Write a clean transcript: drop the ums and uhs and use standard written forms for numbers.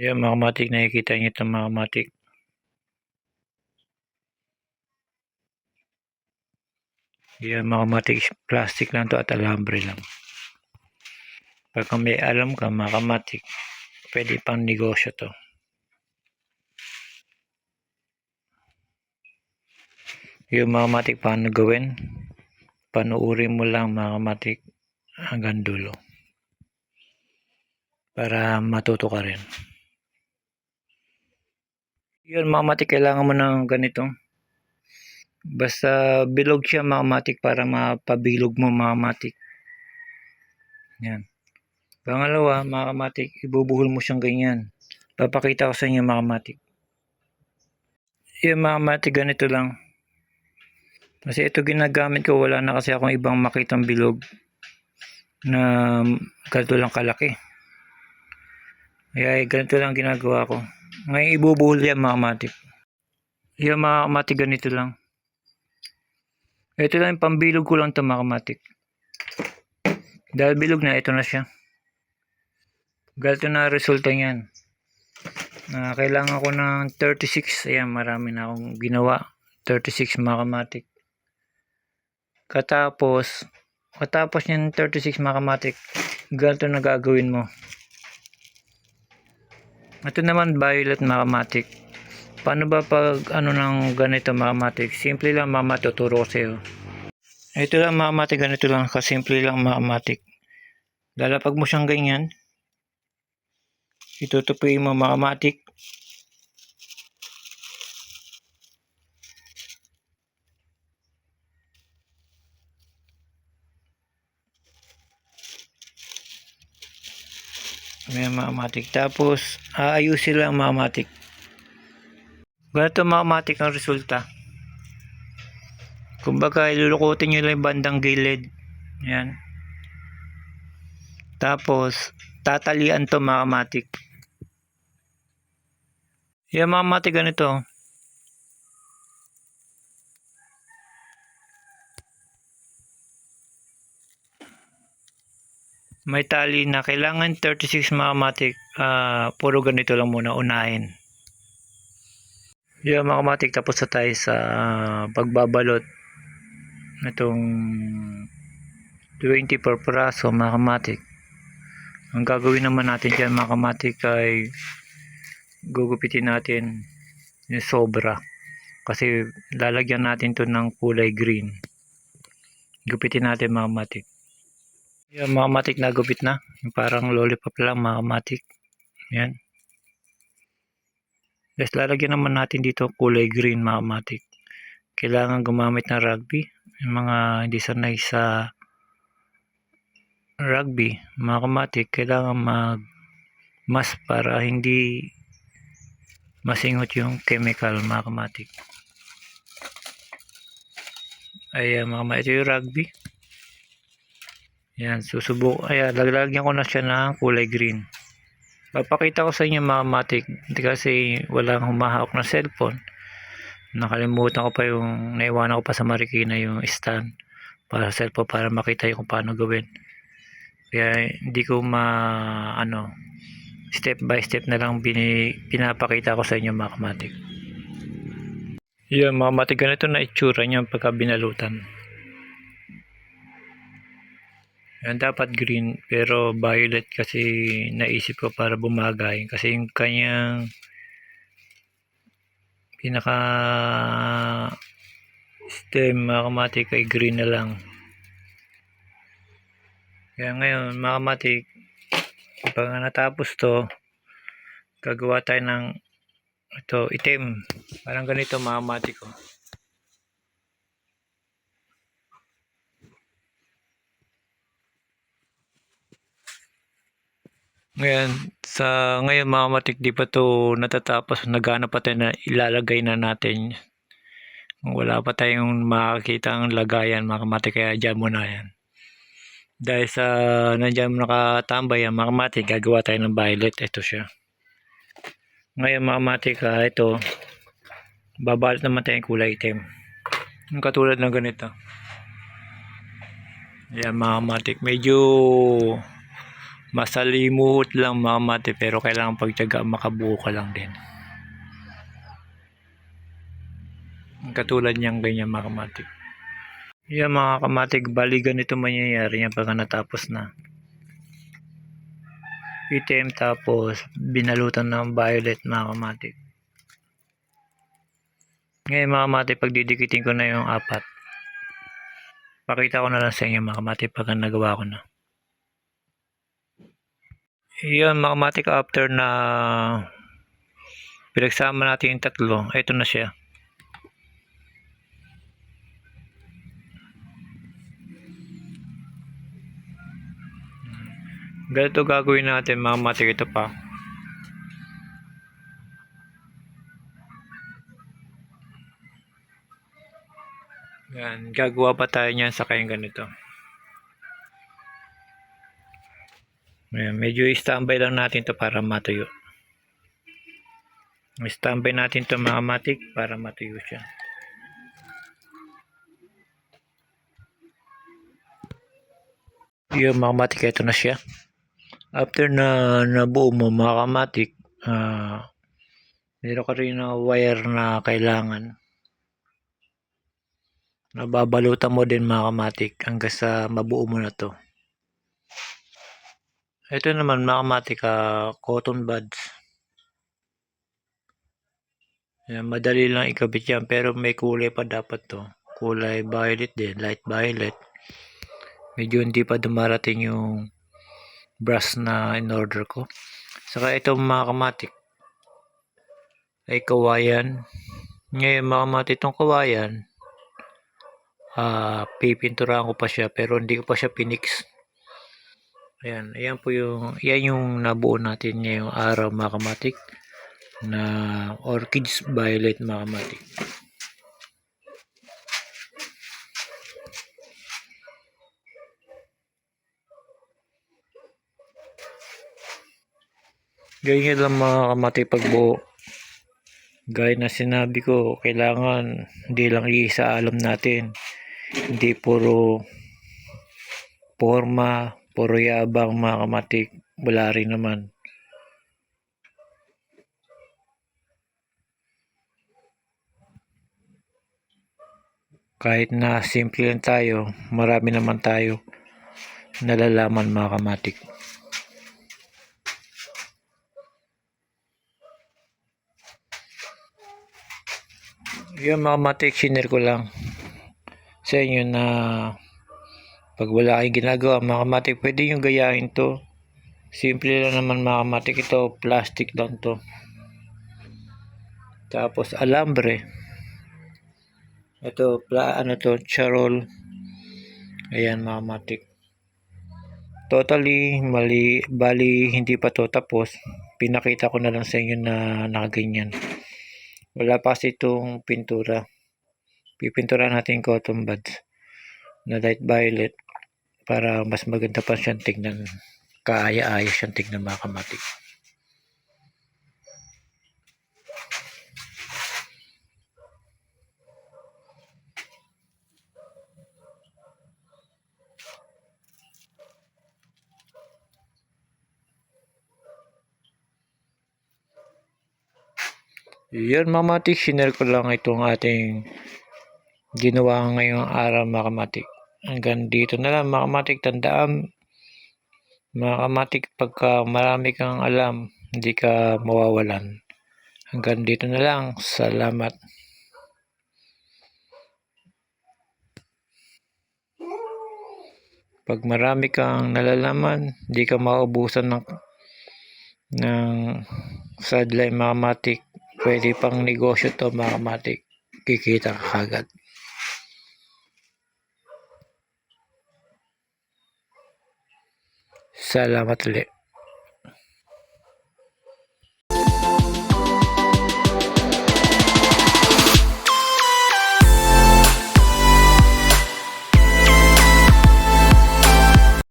Yan mga kamatik, nakikita nyo ito mga kamatik. Yan mga kamatik, plastic lang to at alambre lang. Pagka may alam ka mga kamatik, pwede pang negosyo to. Yung mga kamatik, paano gawin? Panuuri mo lang mga kamatik hanggang dulo para matuto ka rin. Yun mga kamatik, kailangan mo ng ganito. Basta bilog siya mga kamatik para mapabilog mo mga kamatik. Yan. Pangalawa mga kamatik, ibubuhol mo siyang ganyan. Papakita ko sa inyo mga kamatik. Yung mga kamatik, ganito lang. Kasi ito ginagamit ko, wala na kasi akong ibang makitang bilog na ganito lang kalaki. Kaya ganito lang ginagawa ko. Ngayon ibubuhol yan mga kamatik. Yung mga kamatik, ganito lang. Ito lang yung pambilog ko lang ito mga kamatik. Dahil bilog na, ito na siya. Ganito na resulta niyan. Kailangan ko ng 36. Ayan, marami na akong ginawa. 36 mga kamatik. Katapos yung 36 mga kamatik, ganito na gagawin mo. Ito naman violet mga kamatik. Paano ba pag ng ganito mga kamatik? Simple lang mga kamatik, tuturo ko sa'yo. Ito lang mga kamatik, ganito lang, kasimple lang mga kamatik. Lalapag mo siyang ganyan. Itutupiin mo mga kamatik. May mga kamatik. Tapos aayusin lang mga kamatik. Ganito mga kamatik ang resulta. Kumbaga ilulukutin nyo lang yung bandang gilid. Yan. Tapos tatalian to mga kamatik. Yan mga kamatik, ganito. May tali na kailangan 36 mga kamatik. Puro ganito lang muna unahin. Yan mga kamatik, tapos na tayo sa pagbabalot itong 24 piraso mga kamatik. Ang gagawin naman natin dyan mga kamatik ay gugupitin natin yung sobra. Kasi lalagyan natin to ng kulay green. Gupitin natin mga kamatik. Yan mga kamatik, nagupit na. Parang lollipop lang mga kamatik. Yan. Yes, lalagyan naman natin dito kulay green mga kamatik. Kailangan gumamit ng rugby. Yung mga hindi sanay sa rugby mga kamatik, kailangan mas para hindi masinghot yung chemical mga kamatik. Ayan mga kamatik, ito yung rugby. Yan, susubok. Ayan, lalagyan ko na siya ng kulay green. Papakita ko sa inyo mga kamatik kasi walang humahawak na cellphone. Nakalimutan ko pa yung naiwanan ko pa sa Marikina yung stand para sa cellphone para makita yung kung paano gawin. Kaya hindi ko step by step na lang pinapakita ko sa inyo mga kamatik. Yan mga kamatik, ganito na itsura niya pagka binalutan. Yan, dapat green pero violet kasi naisip ko para bumagay kasi yung kanyang pinaka stem mga kamatik ay green na lang. Kaya ngayon mga kamatik, pag natapos to, gagawa tayo ng ito itim, parang ganito mga kamatik ko. Ngayon mga kamatik, di pa to natatapos, naghanap pa tayo na ilalagay na natin. Wala pa tayong makakita ang lagayan mga kamatik, kaya dyan muna yan. Dahil sa nandiyan nakatambay ang mga kamatik, gagawa tayo ng violet. Ito siya. Ngayon mga kamatik, ito babalot naman tayo yung kulay itim. Yung katulad ng ganito. Ayan mga kamatik, medyo Masalimuot lang mga kamati, pero kailangan pagtiyaga, makabuo ka lang din. Katulad niyang ganyan mga kamati. Yan mga kamati, bali ganito mangyayari yan pagka natapos na. Itim tapos binalutan ng violet mga kamati. Ngayon mga kamati, pagdidikitin ko na yung apat. Pakita ko na lang sa inyo mga kamati pagka nagawa ko na. Yun mga kamati, after na pinagsama natin yung tatlo, ito na siya. Ganito gagawin natin mga kamati, ito pa. Yan, gagawa pa tayo niyan sa kayong ganito. Ayan, medyo i-standby lang natin to para matuyo. I-standby natin to mga matik para matuyo siya. Yung mga matik, ito na siya. After na nabuo mo mga kamatik, meron ka rin na wire na kailangan. Nababalutan mo din mga kamatik hanggang sa mabuo mo na to. Ito naman mga kamatik, cotton buds. Yan, madali lang ikabit yan, pero may kulay pa dapat to. Kulay violet din, light violet. Medyo hindi pa dumarating yung brush na in order ko. Saka ito mga kamatik ay kawayan. Ngayon mga kamatik, itong kawayan, pipinturahan ko pa siya pero hindi ko pa siya pinix. Ayan, ayan po yung nabuo natin ngayong araw mga kamatik na orchids violet mga kamatik. Ganyan lang mga kamatik pagbuo. Gaya na sinabi ko, kailangan hindi lang iisa alam natin. Hindi puro forma, puro yabang mga kamatik. Wala rin naman. Kahit na simple lang tayo, marami naman tayo nalalaman mga kamatik. Yung mga kamatik, sinare ko lang sa inyo na pag wala kayong ginagawa mga kamatik, pwede nyo gayahin to. Simple lang naman mga kamatik, ito plastic lang to. Tapos alambre. Ito, charol. Ayan mga kamatik. Totally bali hindi pa to tapos. Pinakita ko na lang sa inyo na nakaganyan. Wala pa kasi itong pintura. Pipintura natin cotton buds na light violet para mas maganda pa siyang tignan. Kaaya-aya siyang tignan mga kamatik. Yan mga kamatik, sinare ko lang itong ating ginawa ngayong araw mga kamatik. Hanggang dito na lang mga kamatik. Tandaan mga kamatik, pagka marami kang alam, hindi ka mawawalan. Hanggang dito na lang. Salamat. Pag marami kang nalalaman, hindi ka maubusan ng sideline mga kamatik. Pwede pang negosyo to mga kamatik. Kikita ka kagad. Salamat ulit.